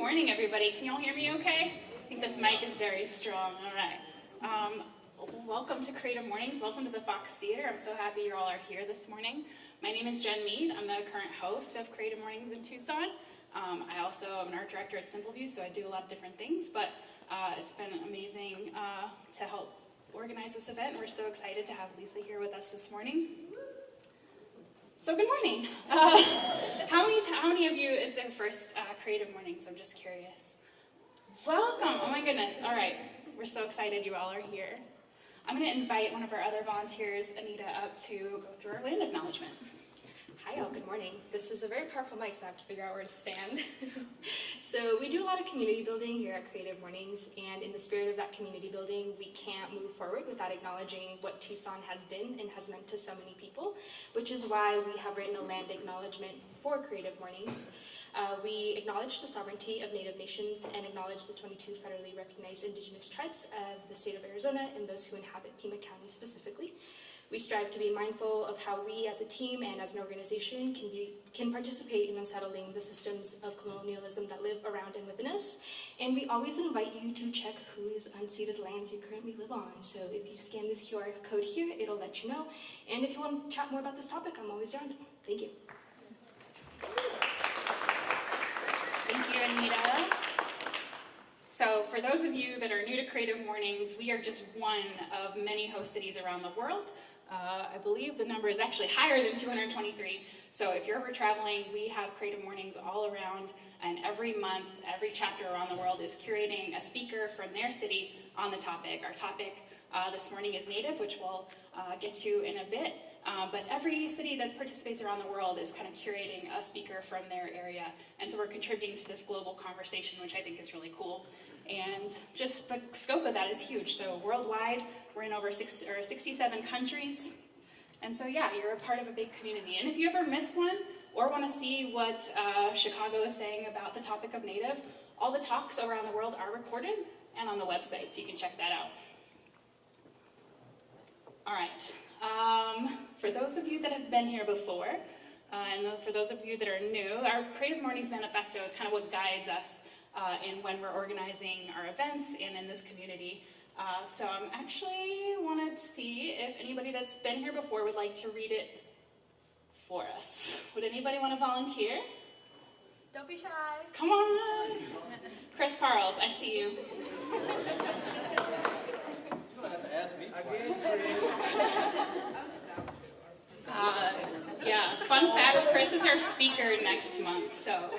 morning, everybody. Can you all hear me okay? I think this mic is very strong. All right. Welcome to Creative Mornings. Welcome to the Fox Theater. I'm so happy you all are here this morning. My name is Jen Mead. I'm the current host of Creative Mornings in Tucson. I also am an art director at Simpleview, so I do a lot of different things, but it's been amazing to help organize this event. We're so excited to have Lesah here with us this morning. So good morning. How many of you is their first Creative Mornings? I'm just curious. Welcome. Oh my goodness. All right. We're so excited you all are here. I'm going to invite one of our other volunteers, Anita, up to go through our land acknowledgement. Hi all, good morning. This is a very powerful mic, so I have to figure out where to stand. So we do a lot of community building here at Creative Mornings, and in the spirit of that community building, we can't move forward without acknowledging what Tucson has been and has meant to so many people, which is why we have written a land acknowledgement for Creative Mornings. We acknowledge the sovereignty of Native nations and acknowledge the 22 federally recognized indigenous tribes of the state of Arizona and those who inhabit Pima County specifically. We strive to be mindful of how we as a team and as an organization can participate in unsettling the systems of colonialism that live around and within us. And we always invite you to check whose unceded lands you currently live on. So if you scan this QR code here, it'll let you know. And if you want to chat more about this topic, I'm always around. Thank you. Thank you, Anita. So for those of you that are new to Creative Mornings, we are just one of many host cities around the world. I believe the number is actually higher than 223. So if you're ever traveling, we have Creative Mornings all around, and every month, every chapter around the world is curating a speaker from their city on the topic. Our topic this morning is Native, which we'll get to in a bit. But every city that participates around the world is kind of curating a speaker from their area. And so we're contributing to this global conversation, which I think is really cool. And just the scope of that is huge. So worldwide, we're in over 67 countries. And so yeah, you're a part of a big community. And if you ever miss one or want to see what Chicago is saying about the topic of Native, all the talks around the world are recorded and on the website, so you can check that out. All right. For those of you that have been here before, and for those of you that are new, our Creative Mornings Manifesto is kind of what guides us in when we're organizing our events and in this community. So I'm actually wanted to see if anybody that's been here before would like to read it for us. Would anybody want to volunteer? Don't be shy. Come on. Chris Carls, I see you. You don't have to ask me twice. Yeah, fun fact, Chris is our speaker next month, so.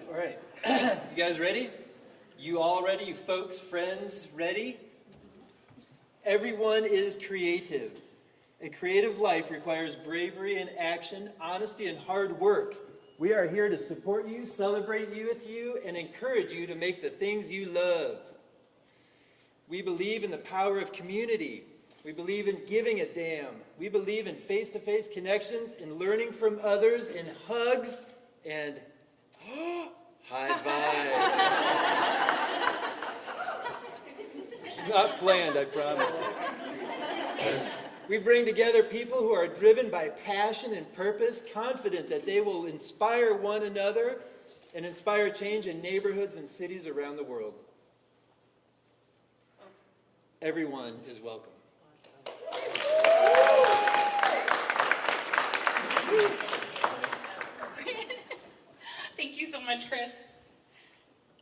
All right, you guys ready? You all ready? You folks, friends, ready? Everyone is creative. A creative life requires bravery and action, honesty and hard work. We are here to support you, celebrate you with you, and encourage you to make the things you love. We believe in the power of community. We believe in giving a damn. We believe in face-to-face connections and learning from others and hugs and high fives. It's not planned, I promise you. We bring together people who are driven by passion and purpose, confident that they will inspire one another and inspire change in neighborhoods and cities around the world. Everyone is welcome. Thank you so much, Chris.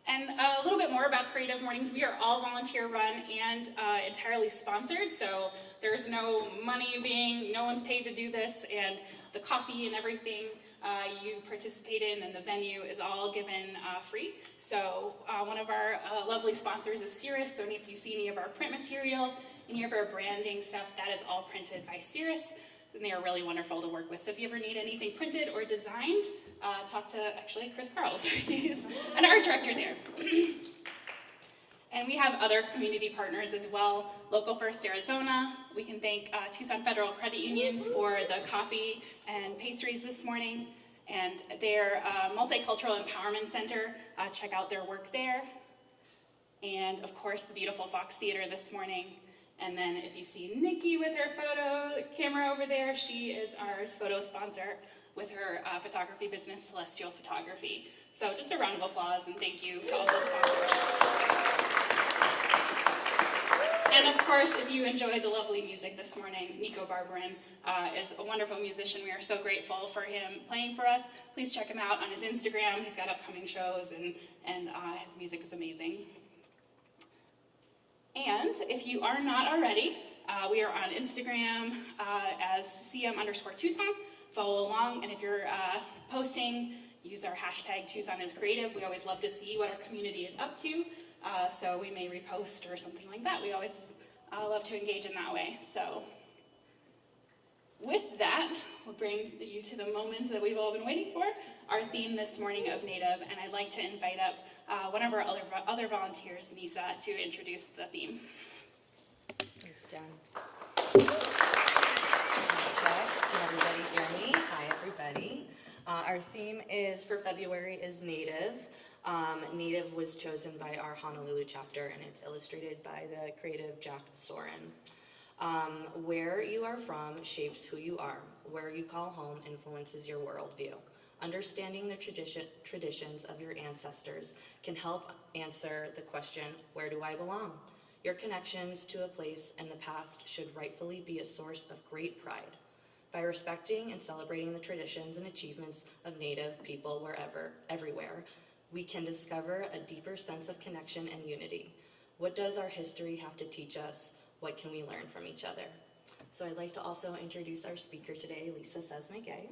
And a little bit more about Creative Mornings. We are all volunteer run and entirely sponsored, so there's no money no one's paid to do this, and the coffee and everything you participate in and the venue is all given free. So one of our lovely sponsors is Cirrus, so if you see any of our print material, any of our branding stuff, that is all printed by Cirrus, and they are really wonderful to work with. So if you ever need anything printed or designed, talk to, actually, Chris Carls. He's an art director there. And we have other community partners as well. Local First Arizona. We can thank Tucson Federal Credit Union for the coffee and pastries this morning. And their Multicultural Empowerment Center. Check out their work there. And of course, the beautiful Fox Theater this morning. And then if you see Nikki with her photo camera over there, she is our photo sponsor with her photography business, Celestial Photography. So just a round of applause and thank you to all those sponsors. And of course, if you enjoyed the lovely music this morning, Nico Barbarin is a wonderful musician. We are so grateful for him playing for us. Please check him out on his Instagram. He's got upcoming shows and his music is amazing. And if you are not already, we are on Instagram as CM_Tucson. Follow along, and if you're posting, use our hashtag TucsonIsCreative. We always love to see what our community is up to, so we may repost or something like that. We always love to engage in that way. So with that, we'll bring you to the moment that we've all been waiting for, our theme this morning of Native, and I'd like to invite up one of our other volunteers, Lisa, to introduce the theme. Thanks, Jen. Can everybody hear me? Hi, everybody. Our theme for February is Native. Native was chosen by our Honolulu chapter, and it's illustrated by the creative Jack Soren. Where you are from shapes who you are. Where you call home influences your worldview. Understanding the traditions of your ancestors can help answer the question, where do I belong? Your connections to a place in the past should rightfully be a source of great pride. By respecting and celebrating the traditions and achievements of Native people everywhere, we can discover a deeper sense of connection and unity. What does our history have to teach us? What can we learn from each other? So I'd like to also introduce our speaker today, Lesah Sesma-Gay.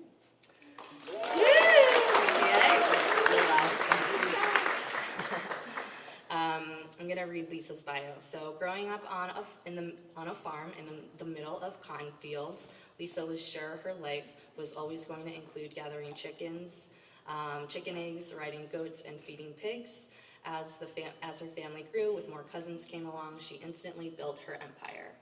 I'm going to read Lisa's bio. So, growing up on a farm in the middle of cotton fields, Lisa was sure her life was always going to include gathering chickens, chicken eggs, riding goats, and feeding pigs. As her family grew, with more cousins came along, she instantly built her empire.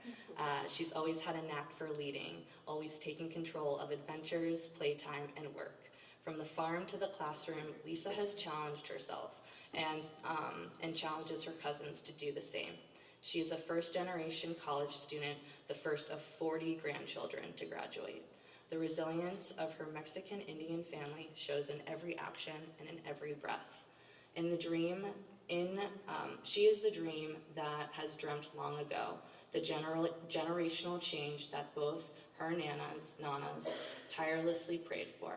She's always had a knack for leading, always taking control of adventures, playtime, and work. From the farm to the classroom, Lisa has challenged herself and challenges her cousins to do the same. She is a first-generation college student, the first of 40 grandchildren to graduate. The resilience of her Mexican Indian family shows in every action and in every breath. She is the dream that has dreamt long ago, the generational change that both her nanas tirelessly prayed for.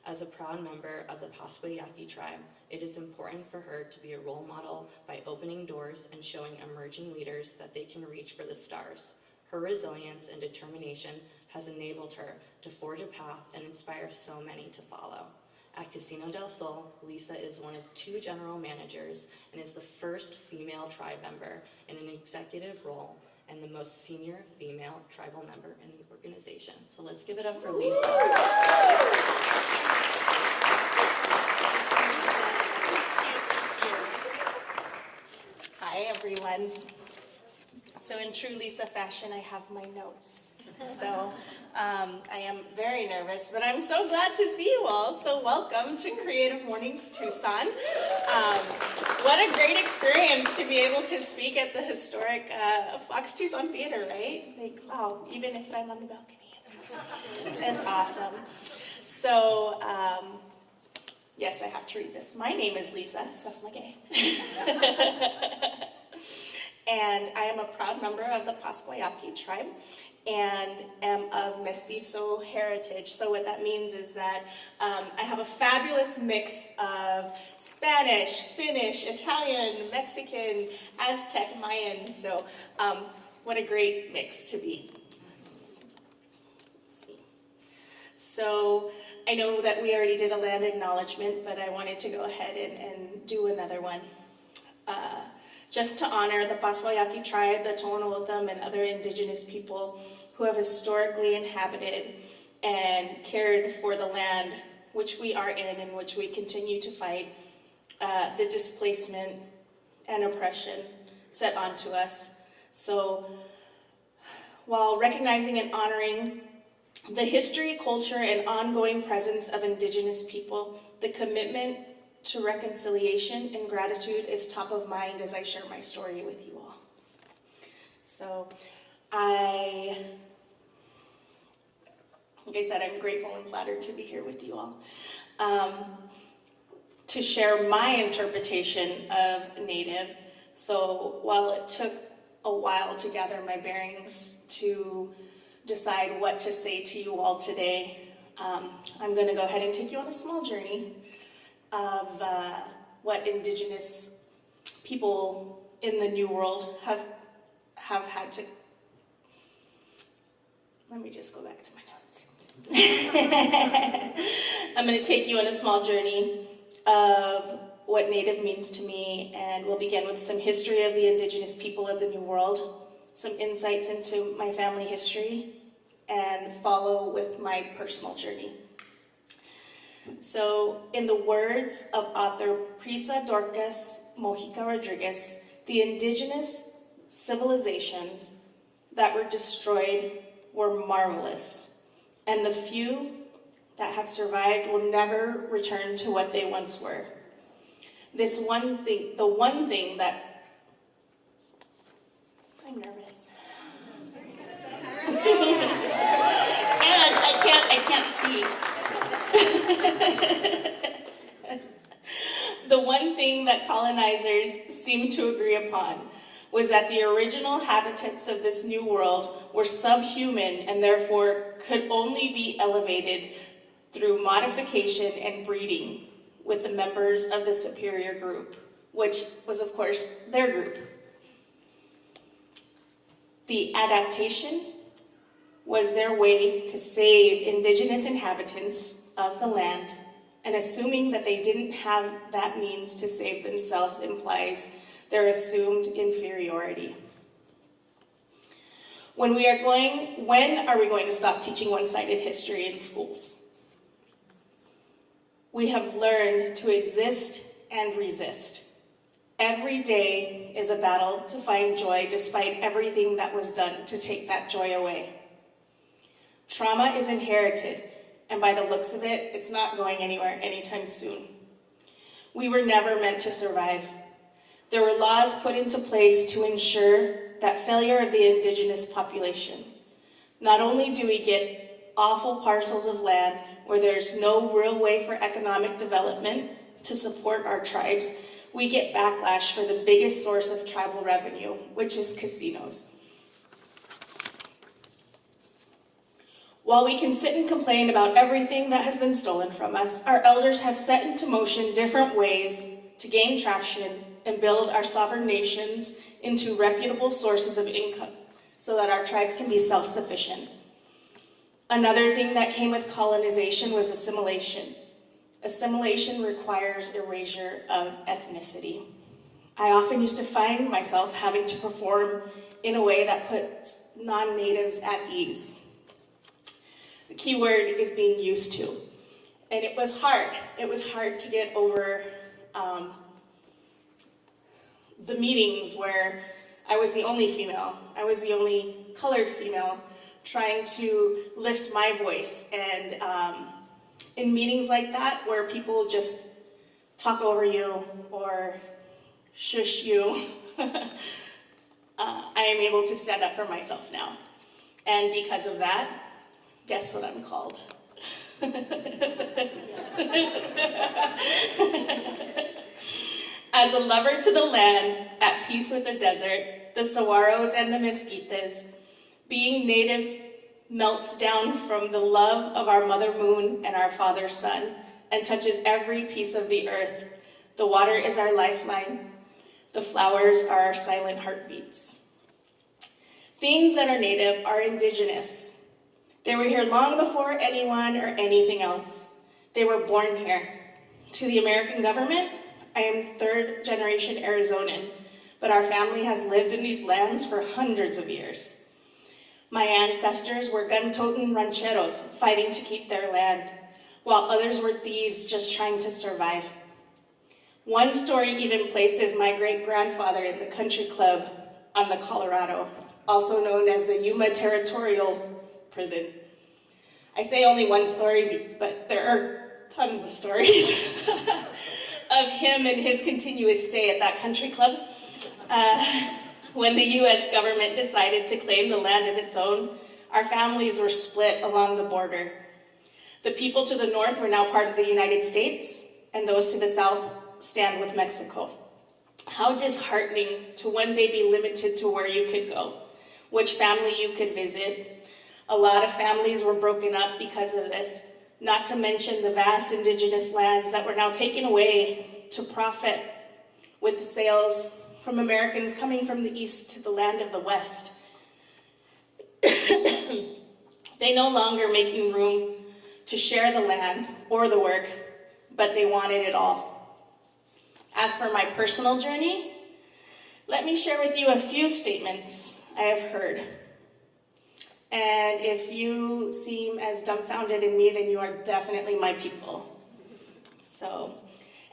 As a proud member of the Pascua Yaqui Tribe, it is important for her to be a role model by opening doors and showing emerging leaders that they can reach for the stars. Her resilience and determination has enabled her to forge a path and inspire so many to follow. At Casino del Sol, Lisa is one of 2 general managers and is the first female tribe member in an executive role and the most senior female tribal member in the organization. So let's give it up for Lisa. Hi, everyone. So in true Lisa fashion, I have my notes. So I am very nervous, but I'm so glad to see you all. So welcome to Creative Mornings Tucson. What a great experience to be able to speak at the historic Fox Tucson Theater, right? Like, wow, even if I'm on the balcony, it's awesome. It's awesome. So, yes, I have to read this. My name is Lesah Sesma-Gay. And I am a proud member of the Pascua Yaqui Tribe and am of Mestizo heritage. So what that means is that I have a fabulous mix of Spanish, Finnish, Italian, Mexican, Aztec, Mayan. So what a great mix to be. Let's see. So I know that we already did a land acknowledgement, but I wanted to go ahead and do another one. Just to honor the Pascua Yaqui Tribe, the Tohono and other indigenous people who have historically inhabited and cared for the land which we are in and which we continue to fight, the displacement and oppression set onto us. So while recognizing and honoring the history, culture, and ongoing presence of indigenous people, the commitment to reconciliation and gratitude is top of mind as I share my story with you all. So Like I said, I'm grateful and flattered to be here with you all. To share my interpretation of Native. So while it took a while to gather my bearings to decide what to say to you all today, I'm going to go ahead and take you on a small journey of what Indigenous people in the New World have had to. Let me just go back to my notes. I'm going to take you on a small journey of what Native means to me, and we'll begin with some history of the Indigenous people of the New World, some insights into my family history, and follow with my personal journey. So, in the words of author Prisa Dorcas Mojica Rodriguez, the Indigenous civilizations that were destroyed were marvelous, and the few that have survived will never return to what they once were. The one thing that, I'm nervous. And I can't see. The one thing that colonizers seemed to agree upon was that the original inhabitants of this new world were subhuman and therefore could only be elevated through modification and breeding with the members of the superior group, which was, of course, their group. The adaptation was their way to save Indigenous inhabitants of the land, and assuming that they didn't have that means to save themselves implies their assumed inferiority. When are we going to stop teaching one-sided history in schools? We have learned to exist and resist. Every day is a battle to find joy despite everything that was done to take that joy away. Trauma is inherited, and by the looks of it, it's not going anywhere anytime soon. We were never meant to survive. There were laws put into place to ensure that failure of the Indigenous population. Not only do we get awful parcels of land where there's no real way for economic development to support our tribes, we get backlash for the biggest source of tribal revenue, which is casinos. While we can sit and complain about everything that has been stolen from us, our elders have set into motion different ways to gain traction and build our sovereign nations into reputable sources of income so that our tribes can be self-sufficient. Another thing that came with colonization was assimilation. Assimilation requires erasure of ethnicity. I often used to find myself having to perform in a way that puts non-natives at ease. The key word is being used to. And it was hard. It was hard to get over the meetings where I was the only female. I was the only colored female trying to lift my voice. And in meetings like that where people just talk over you or shush you, I am able to stand up for myself now. And because of that, guess what I'm called? As a lover to the land, at peace with the desert, the saguaros and the mesquites, being native melts down from the love of our mother moon and our father sun and touches every piece of the earth. The water is our lifeline. The flowers are our silent heartbeats. Things that are native are indigenous. They were here long before anyone or anything else. They were born here. To the American government, I am third generation Arizonan, but our family has lived in these lands for hundreds of years. My ancestors were gun-toting rancheros fighting to keep their land, while others were thieves just trying to survive. One story even places my great-grandfather in the country club on the Colorado, also known as the Yuma Territorial Prison. I say only one story, but there are tons of stories of him and his continuous stay at that country club. When the US government decided to claim the land as its own, our families were split along the border. The people to the north were now part of the United States, and those to the south stand with Mexico. How disheartening to one day be limited to where you could go, which family you could visit. A lot of families were broken up because of this, not to mention the vast indigenous lands that were now taken away to profit with the sales from Americans coming from the east to the land of the west. They no longer making room to share the land or the work, but they wanted it all. As for my personal journey, let me share with you a few statements I have heard. And if you seem as dumbfounded in me, then you are definitely my people. So,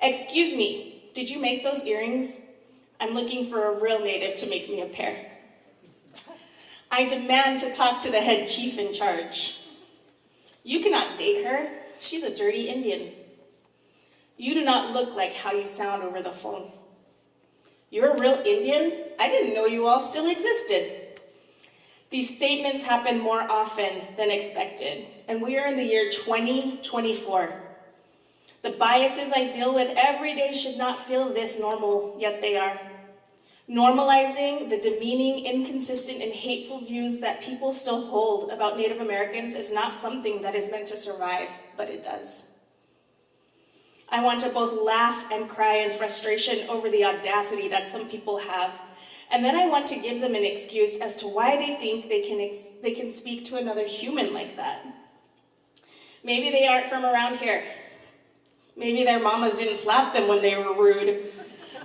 excuse me, did you make those earrings? I'm looking for a real native to make me a pair. I demand to talk to the head chief in charge. You cannot date her. She's a dirty Indian. You do not look like how you sound over the phone. You're a real Indian? I didn't know you all still existed. These statements happen more often than expected, and we are in the year 2024. The biases I deal with every day should not feel this normal, yet they are. Normalizing the demeaning, inconsistent, and hateful views that people still hold about Native Americans is not something that is meant to survive, but it does. I want to both laugh and cry in frustration over the audacity that some people have, and then I want to give them an excuse as to why they think they can speak to another human like that. Maybe they aren't from around here. Maybe their mamas didn't slap them when they were rude.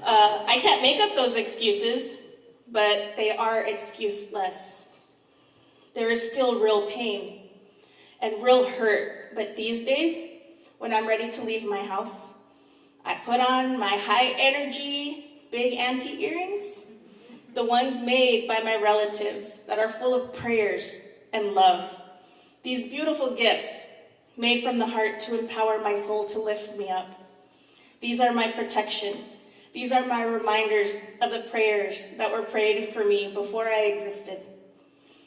I can't make up those excuses, but they are excuseless. There is still real pain and real hurt, but these days, when I'm ready to leave my house, I put on my high energy, big auntie earrings, the ones made by my relatives that are full of prayers and love. These beautiful gifts made from the heart to empower my soul to lift me up. These are my protection. These are my reminders of the prayers that were prayed for me before I existed.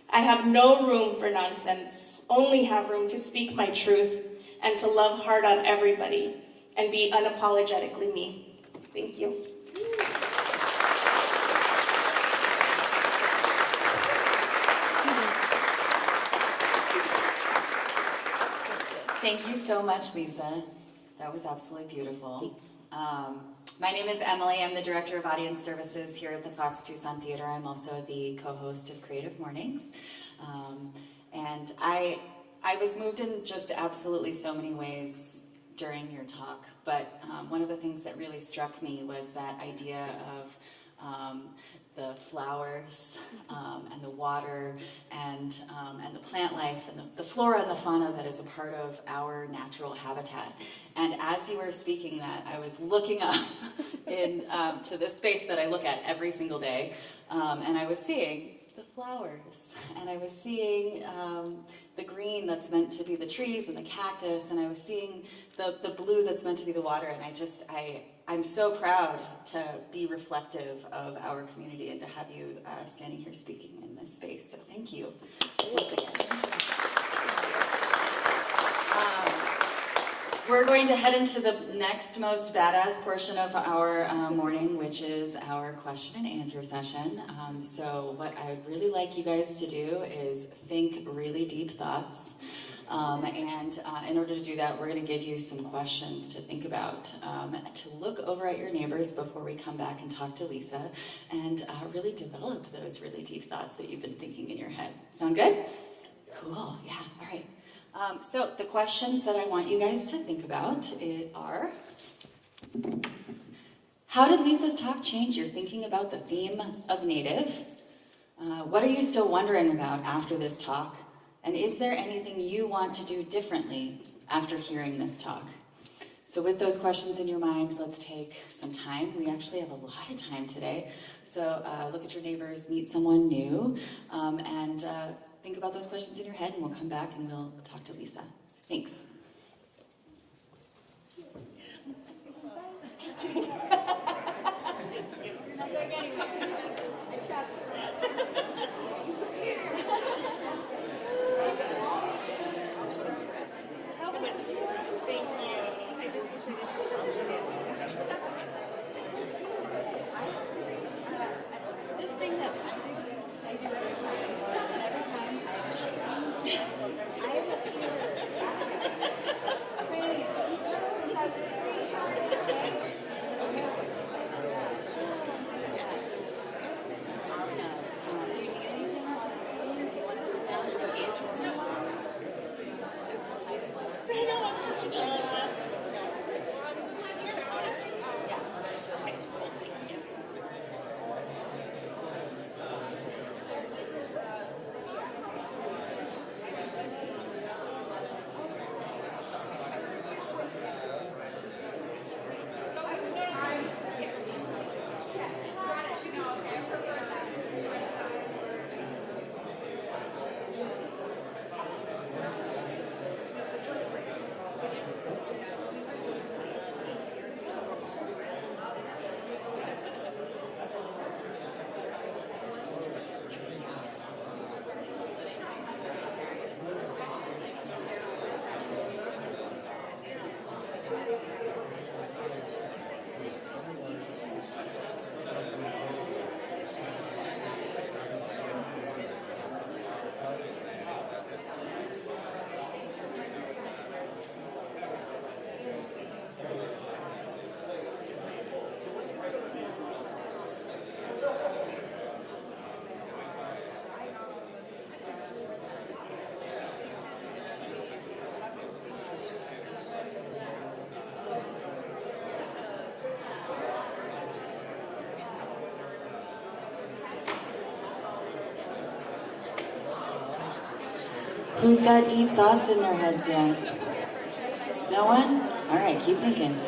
I have no room for nonsense, only have room to speak my truth and to love hard on everybody and be unapologetically me. Thank you. Thank you so much, Lesah. That was absolutely beautiful. My name is Emily. I'm the Director of Audience Services here at the Fox Tucson Theater. I'm also the co-host of Creative Mornings. And I was moved in just absolutely so many ways during your talk, but one of the things that really struck me was that idea of the flowers and the water and the plant life and the flora and the fauna that is a part of our natural habitat. And as you were speaking that, I was looking up to this space that I look at every single day, and I was seeing the flowers, and I was seeing the green that's meant to be the trees and the cactus, and I was seeing the blue that's meant to be the water, and I'm so proud to be reflective of our community and to have you standing here speaking in this space, so thank you once again. We're going to head into the next most badass portion of our morning, which is our question and answer session. So what I would really like you guys to do is think really deep thoughts. And in order to do that, we're going to give you some questions to think about, to look over at your neighbors before we come back and talk to Lesah, and really develop those really deep thoughts that you've been thinking in your head. Sound good? Cool, yeah, all right. So the questions that I want you guys to think about are, how did Lesah's talk change your thinking about the theme of Native? What are you still wondering about after this talk? And is there anything you want to do differently after hearing this talk? So with those questions in your mind, let's take some time. We actually have a lot of time today. So look at your neighbors, meet someone new, and think about those questions in your head, and we'll come back and we'll talk to Lesah. Thanks. You're not going anywhere. Thank you. I just wish I didn't tell you so much, but that's okay. This thing that I do every time, and every time I'm shaking, I have a fear. Awesome. Do you need anything while you're reading? Do you want to sit down and engage with me? Who's got deep thoughts in their heads yet? No one? All right, keep thinking.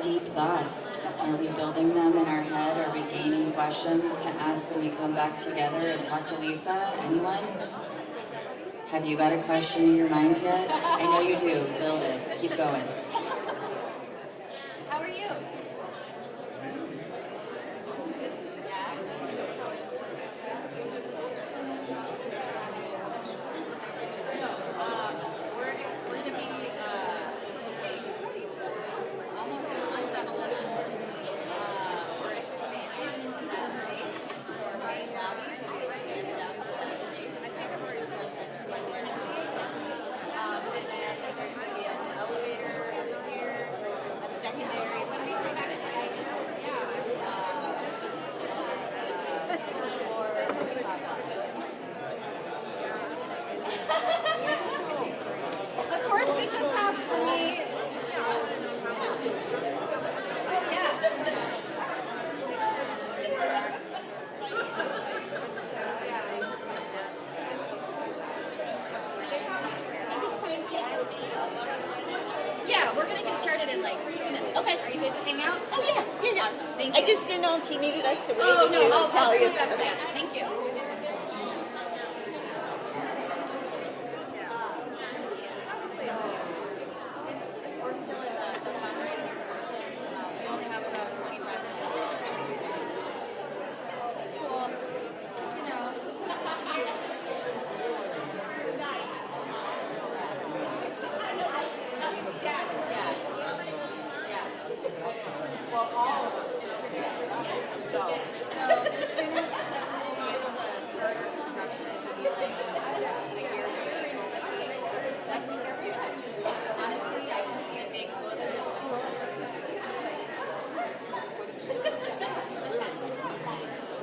deep thoughts? Are we building them in our head? Are we gaining questions to ask when we come back together and talk to Lesah? Anyone? Have you got a question in your mind yet? I know you do. Build it. Keep going. How are you? Of course, we just have 20. Oh, yeah. Yeah, we're gonna get started in like 3 minutes. Okay. Are you good to hang out? Oh, yeah, yeah. Awesome. Thank you. I just didn't know if you needed us to wait. Oh, no, I'll tell you. put that together. Thank you. We're still in the fundraising portion. We only have about 25 minutes. Cool. You know. So as soon as we'll be able to start our construction, it'll be like a year here. Honestly, I can see it being closer to 20.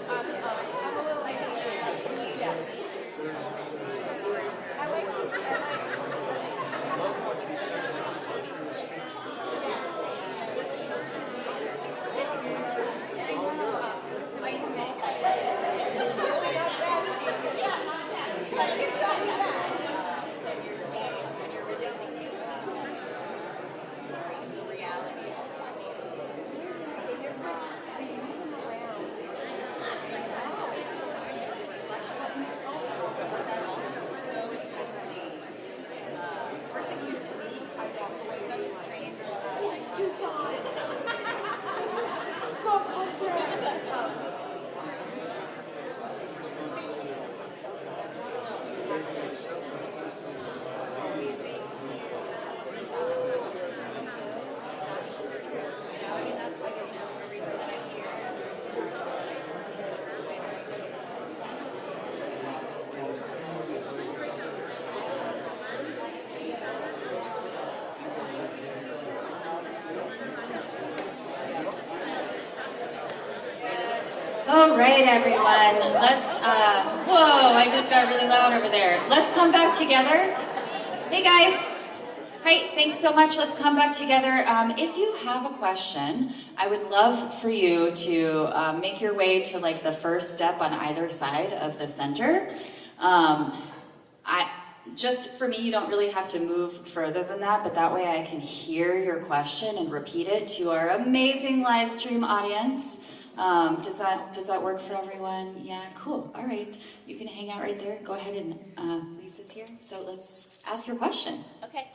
I'm a little late. Yeah. I like this. Tucson. Go country. All right, everyone. Let's, whoa, I just got really loud over there. Let's come back together. Hey, guys. Hi, thanks so much. Let's come back together. If you have a question, I would love for you to make your way to like the first step on either side of the center. Just for me, you don't really have to move further than that, but that way I can hear your question and repeat it to our amazing live stream audience. Does that work for everyone? Yeah, cool. All right. You can hang out right there. Go ahead and Lisa's here. So let's ask your question. Okay.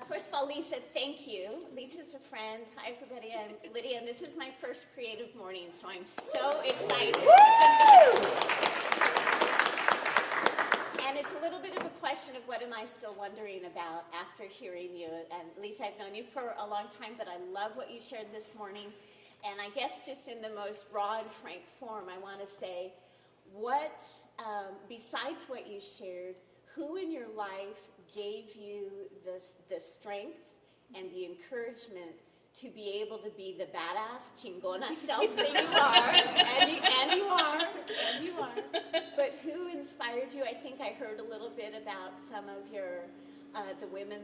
First of all, Lisa, thank you. Lisa's a friend. Hi, everybody. I'm Lydia, and this is my first creative morning, so I'm so excited. Woo! And it's a little bit of a question of what am I still wondering about after hearing you. And Lisa, I've known you for a long time, but I love what you shared this morning. And I guess just in the most raw and frank form, I want to say, what, besides what you shared, who in your life gave you the strength and the encouragement to be able to be the badass, chingona self that you are, and you are. But who inspired you? I think I heard a little bit about some of your the women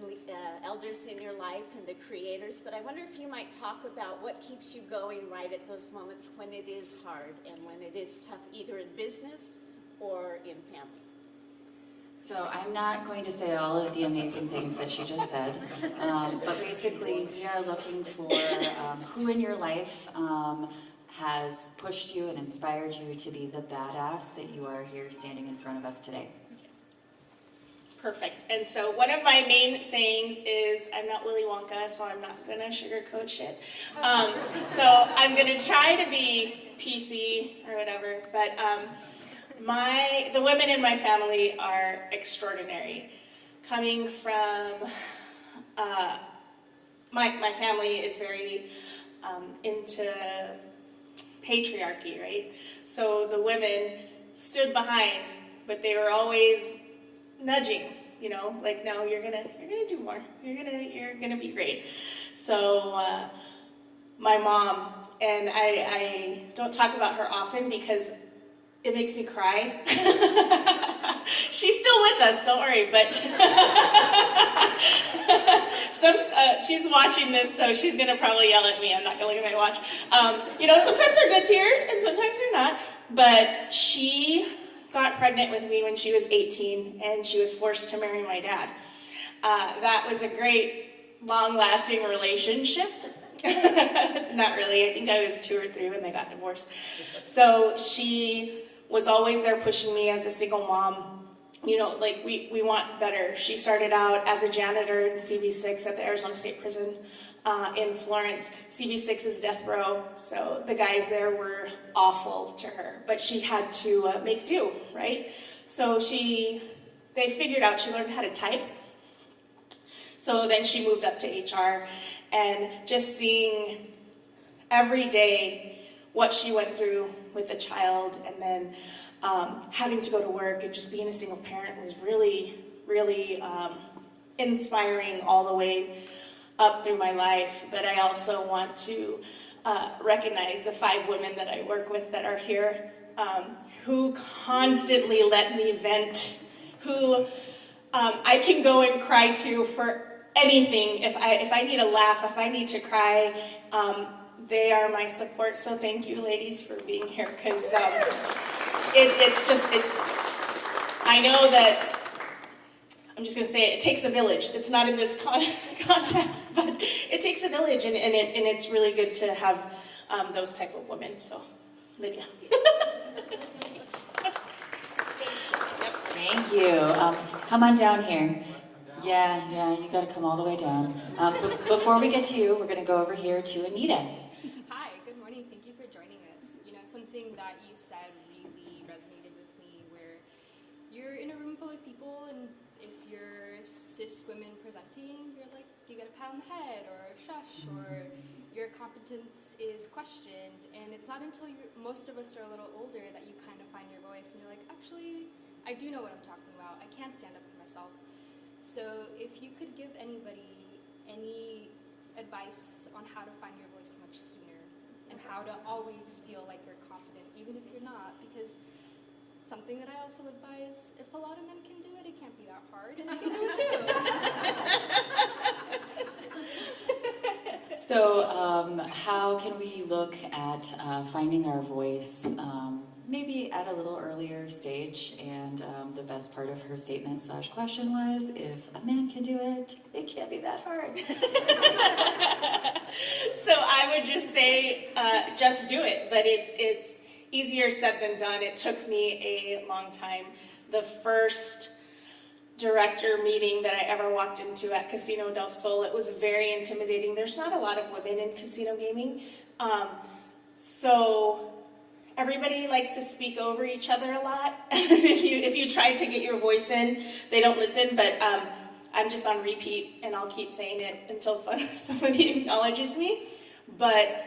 elders in your life and the creators, but I wonder if you might talk about what keeps you going right at those moments when it is hard and when it is tough, either in business or in family. So I'm not going to say all of the amazing things that she just said, but basically we are looking for who in your life has pushed you and inspired you to be the badass that you are here standing in front of us today. Perfect. And so one of my main sayings is, I'm not Willy Wonka, so I'm not going to sugarcoat shit. So I'm going to try to be PC or whatever, but the women in my family are extraordinary. Coming from, my family is very into patriarchy, right? So the women stood behind, but they were always nudging, you know, like, no, you're gonna do more. You're gonna be great. So my mom, and I don't talk about her often because it makes me cry. She's still with us, don't worry, but she's watching this, so she's gonna probably yell at me. I'm not gonna look at my watch. You know, sometimes they're good tears and sometimes they're not, but she got pregnant with me when she was 18 and she was forced to marry my dad. That was a great, long-lasting relationship. Not really, I think I was 2 or 3 when they got divorced. So she was always there pushing me as a single mom. You know, like, we want better. She started out as a janitor in CB6 at the Arizona State Prison in Florence. CB6 is death row, so the guys there were awful to her, but she had to make do, right? So they figured out she learned how to type. So then she moved up to HR, and just seeing every day what she went through with the child, and then having to go to work and just being a single parent was really, really inspiring all the way up through my life. But I also want to recognize the 5 women that I work with that are here, who constantly let me vent, who I can go and cry to for anything. If I need a laugh, if I need to cry, they are my support. So thank you, ladies, for being here, because I know that, I'm just going to say it takes a village. It's not in this context, but it takes a village, and it's really good to have those type of women. So, Lydia. Thank you. Come on down here. Yeah, you got to come all the way down. Before we get to you, we're going to go over here to Anita. Hi, good morning. Thank you for joining us. You know, something that you said really resonated with me, where you're in a room full of people, and if you're cis women presenting, you're like, you get a pat on the head or a shush, or your competence is questioned, and it's not until most of us are a little older that you kind of find your voice, and you're like, actually, I do know what I'm talking about. I can stand up for myself. So if you could give anybody any advice on how to find your voice much sooner, and how to always feel like you're confident, even if you're not, because something that I also live by is, if a lot of men can do it, it can't be that hard, and I can do it too. So how can we look at finding our voice maybe at a little earlier stage? And the best part of her statement / question was, if a man can do it, it can't be that hard. So I would just say, just do it. But it's easier said than done. It took me a long time. The first director meeting that I ever walked into at Casino del Sol, it was very intimidating. There's not a lot of women in casino gaming. So everybody likes to speak over each other a lot. If you try to get your voice in, they don't listen, but I'm just on repeat, and I'll keep saying it until somebody acknowledges me. But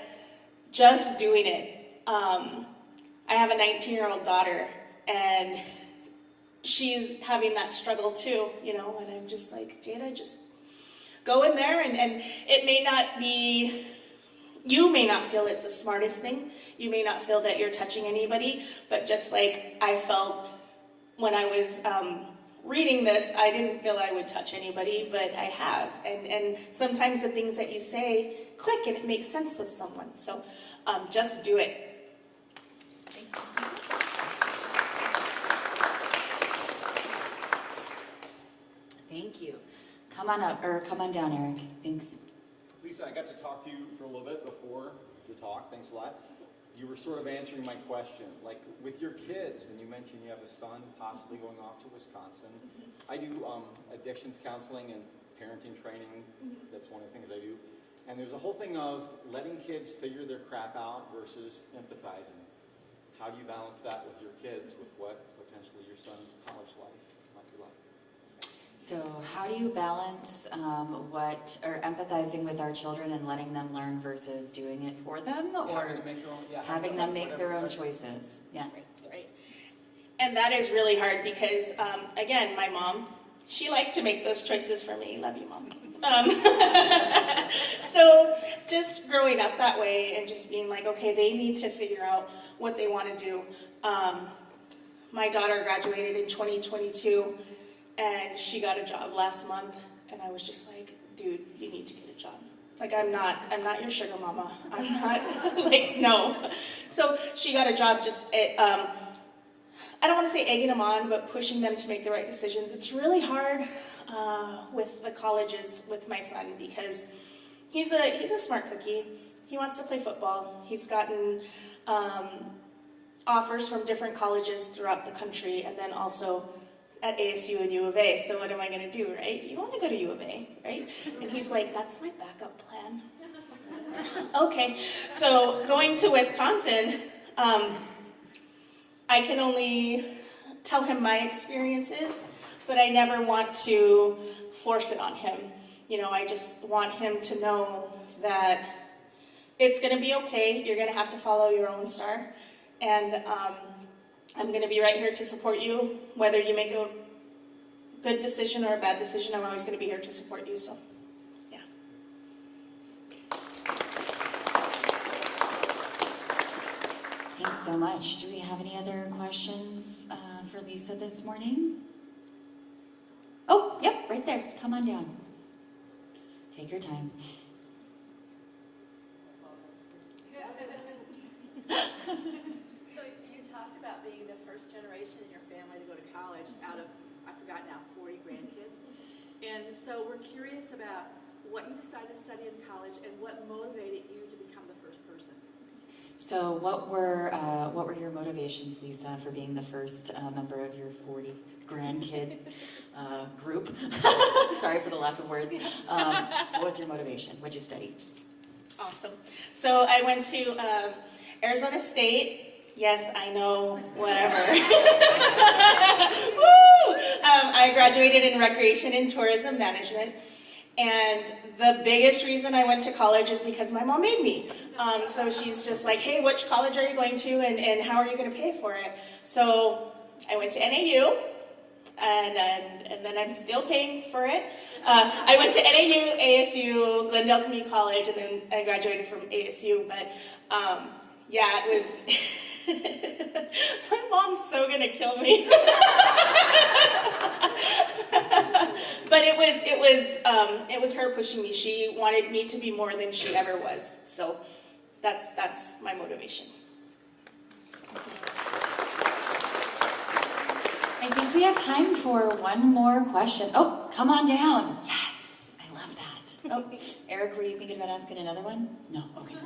just doing it. I have a 19-year-old daughter, and she's having that struggle too, you know, and I'm just like, Jada, just go in there, and it may not be, you may not feel it's the smartest thing, you may not feel that you're touching anybody, but just like I felt when I was reading this, I didn't feel I would touch anybody, but I have, and sometimes the things that you say click and it makes sense with someone, so just do it. Come on up, or come on down, Eric. Thanks. Lisa, I got to talk to you for a little bit before the talk. Thanks a lot. You were sort of answering my question, like with your kids, and you mentioned you have a son possibly going off to Wisconsin. I do addictions counseling and parenting training. That's one of the things I do. And there's a whole thing of letting kids figure their crap out versus empathizing. How do you balance that with your kids, with what potentially your son's college life might be like? So how do you balance empathizing with our children and letting them learn versus doing it for them, or having them make their own choices? Yeah. Right. And that is really hard because, again, my mom, she liked to make those choices for me. Love you, Mom. So just growing up that way and just being like, okay, they need to figure out what they want to do. My daughter graduated in 2022 and she got a job last month, and I was just like, dude, you need to get a job. Like, I'm not your sugar mama. I'm not, like, no. So she got a job, just, I don't want to say egging them on, but pushing them to make the right decisions. It's really hard with the colleges with my son because he's a smart cookie. He wants to play football. He's gotten offers from different colleges throughout the country, and then also at ASU and U of A. So what am I going to do, right? You want to go to U of A, right? And he's like, that's my backup plan. Okay, so going to Wisconsin, I can only tell him my experiences, but I never want to force it on him. You know, I just want him to know that it's going to be okay. You're going to have to follow your own star. And I'm going to be right here to support you. Whether you make a good decision or a bad decision, I'm always going to be here to support you. So, yeah. Thanks so much. Do we have any other questions for Lisa this morning? Oh, yep, right there. Come on down. Take your time. So you talked about being the first generation in your family to go to college out of, I forgot now, 40 grandkids. And so we're curious about what you decided to study in college and what motivated you to become the first person. So what were your motivations, Lisa, for being the first member of your 40 grandkid group? Sorry for the lack of words. What's your motivation? What'd you study? Awesome. So I went to Arizona State. Yes, I know, whatever. Woo! I graduated in recreation and tourism management. And the biggest reason I went to college is because my mom made me. So she's just like, hey, which college are you going to and how are you going to pay for it? So I went to NAU. And then I'm still paying for it. I went to NAU, ASU, Glendale Community College, and then I graduated from ASU. But yeah, it was. My mom's so gonna kill me. But it was her pushing me. She wanted me to be more than she ever was. So that's my motivation. I think we have time for one more question. Oh, come on down. Yes, I love that. Oh, Eric, were you thinking about asking another one? No, okay.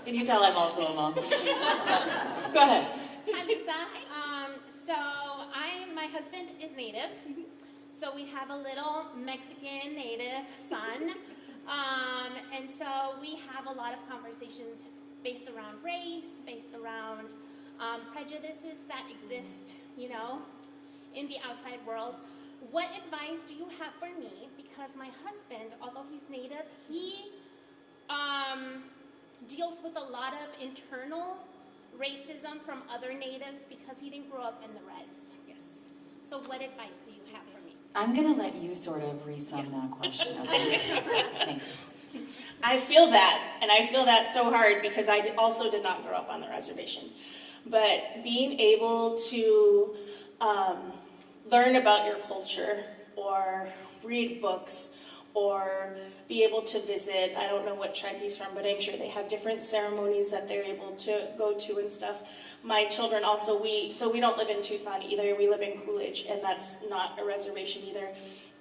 Can you tell I'm also a mom? Go ahead. Hi, Lisa. My husband is Native, so we have a little Mexican Native son, and so we have a lot of conversations based around race, based around prejudices that exist, you know, in the outside world. What advice do you have for me? Because my husband, although he's Native, he deals with a lot of internal racism from other Natives because he didn't grow up in the res. Yes. So what advice do you have for me? I'm going to let you sort of re-sum that question. Okay? Thanks. I feel that, and I feel that so hard because I also did not grow up on the reservation. But being able to learn about your culture or read books or be able to visit. I don't know what tribe he's from, but I'm sure they have different ceremonies that they're able to go to and stuff. My children also, we don't live in Tucson either. We live in Coolidge, and that's not a reservation either.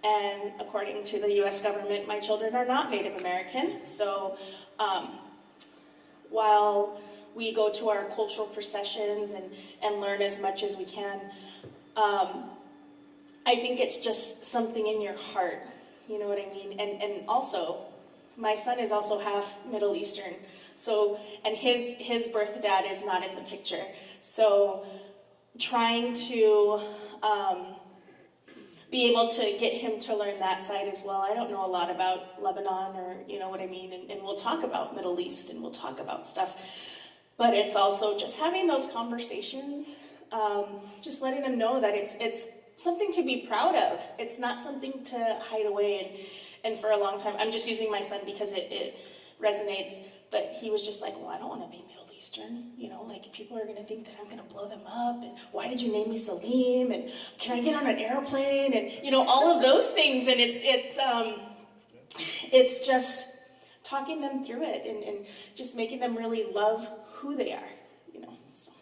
And according to the U.S. government, my children are not Native American. So while we go to our cultural processions and learn as much as we can, I think it's just something in your heart, you know what I mean? And also, my son is also half Middle Eastern, so, and his birth dad is not in the picture. So trying to be able to get him to learn that side as well. I don't know a lot about Lebanon, or you know what I mean, and we'll talk about Middle East and we'll talk about stuff, but it's also just having those conversations, just letting them know that it's something to be proud of. It's not something to hide away. And for a long time, I'm just using my son because it resonates, but he was just like, well, I don't want to be Middle Eastern, you know, like people are going to think that I'm going to blow them up, and why did you name me Salim, and can I get on an airplane, and you know, all of those things. And it's just talking them through it and just making them really love who they are, you know. So.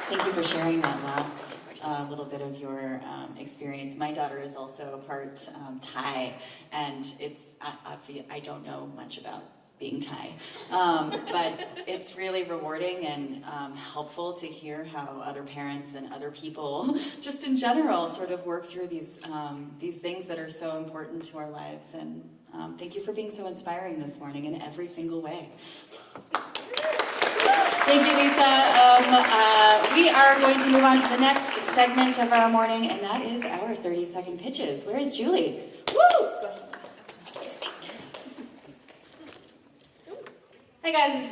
Thank you for sharing that last little bit of your experience. My daughter is also a part Thai, and I don't know much about being Thai, but it's really rewarding and helpful to hear how other parents and other people, just in general, sort of work through these things that are so important to our lives. And thank you for being so inspiring this morning in every single way. Thank you, Lisa. We are going to move on to the next segment of our morning, and that is our 30-second pitches. Where is Julie? Woo! Hi guys,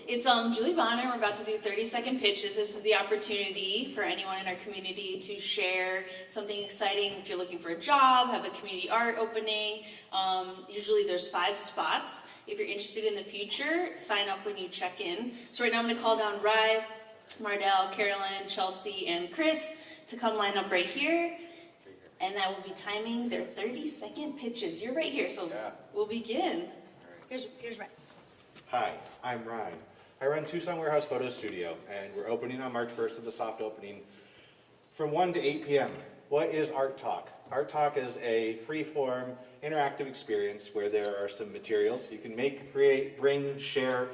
it's Julie Bonner. We're about to do 30-second pitches. This is the opportunity for anyone in our community to share something exciting. If you're looking for a job, have a community art opening, usually there's 5 spots. If you're interested in the future, sign up when you check in. So right now I'm going to call down Rye, Mardell, Carolyn, Chelsea, and Chris to come line up right here. And I will be timing their 30-second pitches. You're right here, so we'll begin. Here's Rye. Hi, I'm Ryan. I run Tucson Warehouse Photo Studio, and we're opening on March 1st with a soft opening from 1 to 8 p.m. What is Art Talk? Art Talk is a free-form, interactive experience where there are some materials you can make, create, bring, share,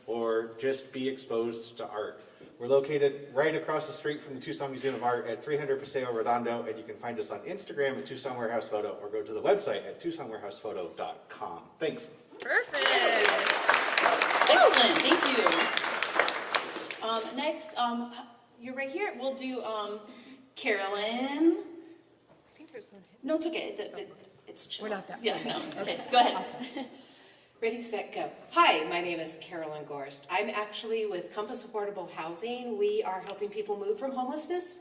or just be exposed to art. We're located right across the street from the Tucson Museum of Art at 300 Paseo Redondo, and you can find us on Instagram at Tucson Warehouse Photo, or go to the website at tucsonwarehousephoto.com. Thanks. Perfect. Excellent, thank you. Next, you're right here. We'll do Carolyn. I think there's one. No, it's okay. It's chill. We're not that. Yeah, no. Okay, go ahead. Awesome. Ready, set, go. Hi, my name is Carolyn Gorst. I'm actually with Compass Affordable Housing. We are helping people move from homelessness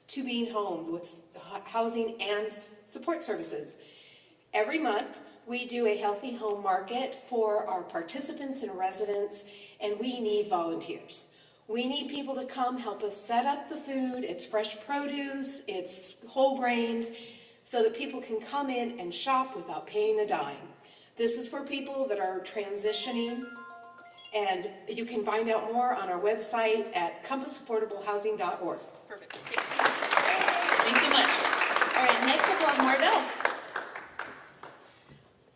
to being home with housing and support services. Every month, we do a healthy home market for our participants and residents, and we need volunteers. We need people to come help us set up the food. It's fresh produce, it's whole grains, so that people can come in and shop without paying a dime. This is for people that are transitioning, and you can find out more on our website at compassaffordablehousing.org. Perfect. Thanks so much. All right, next up we'll have Mardell.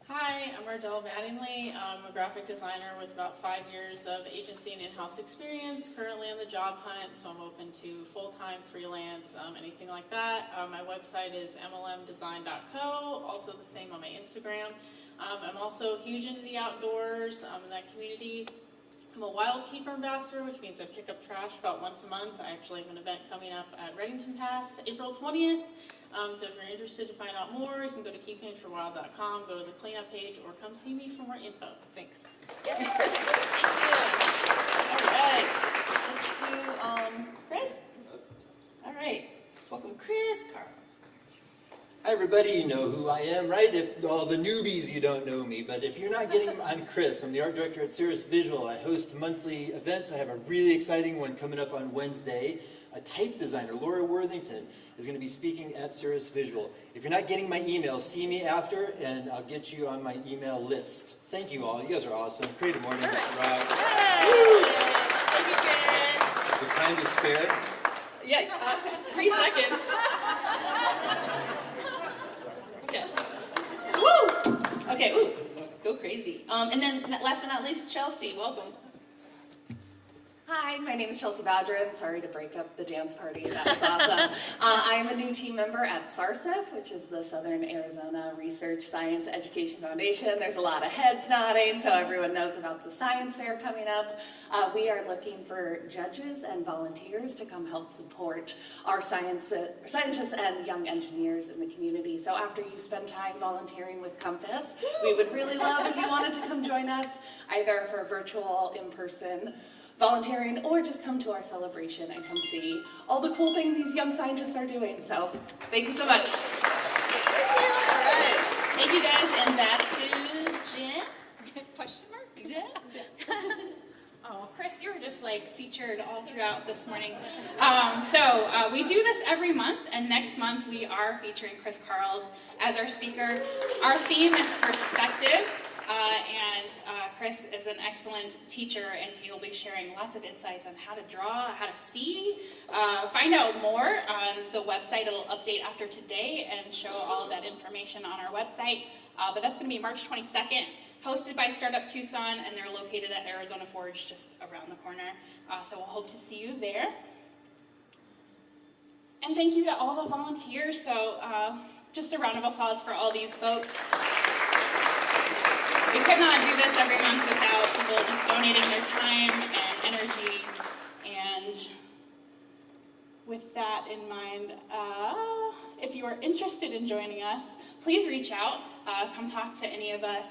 Hi, I'm Mardell Mattingly. I'm a graphic designer with about 5 years of agency and in-house experience, currently on the job hunt, so I'm open to full-time, freelance, anything like that. My website is mlmdesign.co, also the same on my Instagram. I'm also huge into the outdoors in that community. I'm a wild keeper ambassador, which means I pick up trash about once a month. I actually have an event coming up at Reddington Pass, April 20th. So if you're interested to find out more, you can go to keepnaturewild.com, go to the cleanup page, or come see me for more info. Thanks. Yes. Thank you. All right. Let's do Chris. All right. Let's welcome Chris Carlos. Hi Hi everybody, you know who I am, right? If all the newbies, you don't know me, but if you're not getting, I'm Chris. I'm the art director at Cirrus Visual. I host monthly events. I have a really exciting one coming up on Wednesday. A type designer, Laura Worthington, is going to be speaking at Cirrus Visual. If you're not getting my email, see me after, and I'll get you on my email list. Thank you all. You guys are awesome. Creative Morning. Right. Thank you, Chris. The time to spare. Yeah, 3 seconds. Okay. Woo! Okay, ooh, go crazy. And then last but not least, Chelsea, welcome. Hi, my name is Chelsea Badrin. Sorry to break up the dance party. That was awesome. I am a new team member at SARCEF, which is the Southern Arizona Research Science Education Foundation. There's a lot of heads nodding, so everyone knows about the science fair coming up. We are looking for judges and volunteers to come help support our scientists and young engineers in the community. So after you spend time volunteering with Compass, we would really love if you wanted to come join us, either for virtual, in-person volunteering, or just come to our celebration and come see all the cool things these young scientists are doing. So, thank you so much. All right. Thank you guys, and back to Jen. Question mark? Jen? Oh, Chris, you were just like featured all throughout this morning. We do this every month, and next month we are featuring Chris Carls as our speaker. Our theme is perspective. Chris is an excellent teacher, and he will be sharing lots of insights on how to draw, how to see. Find out more on the website. It'll update after today and show all of that information on our website. But that's going to be March 22nd, hosted by Startup Tucson, and they're located at Arizona Forge, just around the corner. So we'll hope to see you there. And thank you to all the volunteers. So just a round of applause for all these folks. We could not do this every month without people just donating their time and energy. And with that in mind, if you are interested in joining us, please reach out. Come talk to any of us.